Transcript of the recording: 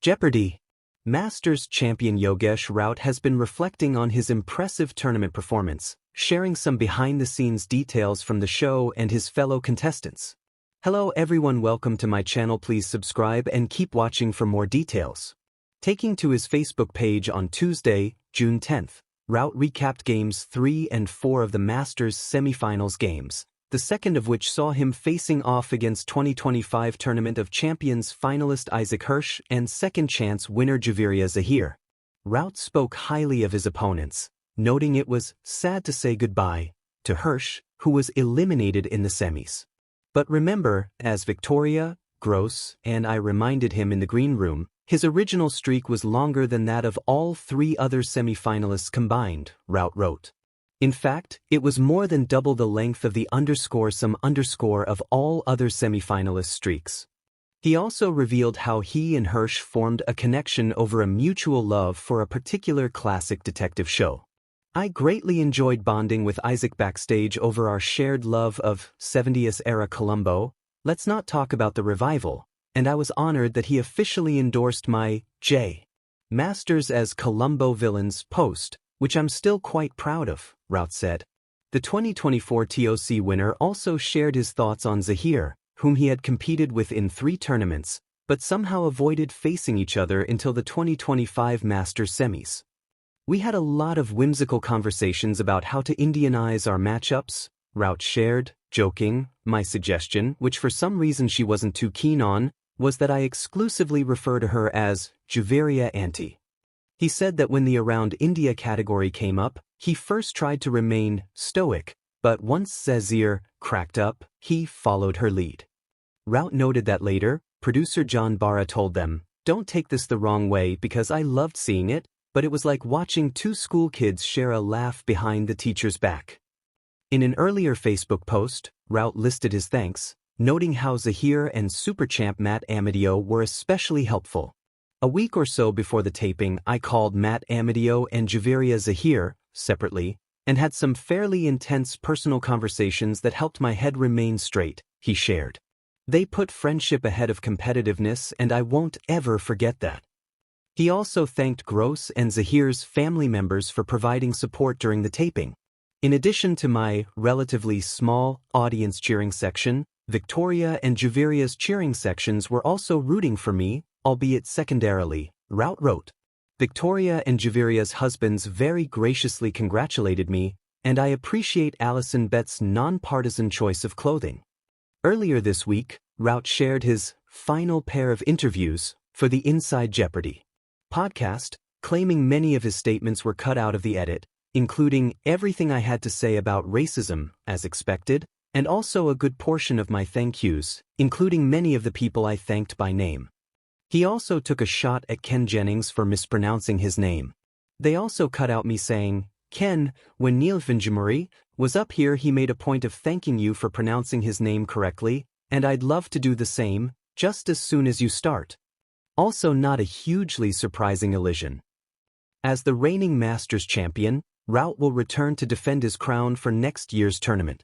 Jeopardy! Masters champion Yogesh Raut has been reflecting on his impressive tournament performance, sharing some behind-the-scenes details from the show and his fellow contestants. Hello everyone, welcome to my channel. Please subscribe and keep watching for more details. Taking to his Facebook page on Tuesday, June 10th, Raut recapped Games 3 and 4 of the Masters semifinals games, the second of which saw him facing off against 2025 Tournament of Champions finalist Hirsch and second-chance winner Javier Zahir. Raut spoke highly of his opponents, noting it was sad to say goodbye to Hirsch, who was eliminated in the semis. But remember, as Victoria, Groce, and I reminded him in the green room, his original streak was longer than that of all three other semifinalists combined, Raut wrote. In fact, it was more than double the length of the _some_ of all other semifinalist streaks. He also revealed how he and Hirsch formed a connection over a mutual love for a particular classic detective show. I greatly enjoyed bonding with Isaac backstage over our shared love of 70s-era Columbo. Let's not talk about the revival, and I was honored that he officially endorsed my J. Masters as Columbo Villains post, which I'm still quite proud of, Raut said. The 2024 TOC winner also shared his thoughts on Zahir, whom he had competed with in 3 tournaments, but somehow avoided facing each other until the 2025 Masters semis. We had a lot of whimsical conversations about how to Indianize our matchups, Raut shared, joking. My suggestion, which for some reason she wasn't too keen on, was that I exclusively refer to her as Javier Auntie. He said that when the Around India category came up, he first tried to remain stoic, but once Zahir cracked up, he followed her lead. Raut noted that later, producer John Barra told them, "Don't take this the wrong way because I loved seeing it, but it was like watching 2 school kids share a laugh behind the teacher's back." In an earlier Facebook post, Raut listed his thanks, noting how Zahir and super champ Matt Amadio were especially helpful. A week or so before the taping, I called Matt Amadio and Javier Zahir separately and had some fairly intense personal conversations that helped my head remain straight, he shared. They put friendship ahead of competitiveness, and I won't ever forget that. He also thanked Groce and Zahir's family members for providing support during the taping. In addition to my relatively small audience cheering section, Victoria and Javier's cheering sections were also rooting for me, albeit secondarily, Raut wrote. Victoria and Javier's husbands very graciously congratulated me, and I appreciate Alison Bett's non-partisan choice of clothing. Earlier this week, Raut shared his final pair of interviews for the Inside Jeopardy! Podcast, claiming many of his statements were cut out of the edit, including everything I had to say about racism, as expected, and also a good portion of my thank yous, including many of the people I thanked by name. He also took a shot at Ken Jennings for mispronouncing his name. They also cut out me saying, "Ken, when Neil Vinjamuri was up here he made a point of thanking you for pronouncing his name correctly, and I'd love to do the same, just as soon as you start." Also not a hugely surprising elision. As the reigning Masters champion, Raut will return to defend his crown for next year's tournament.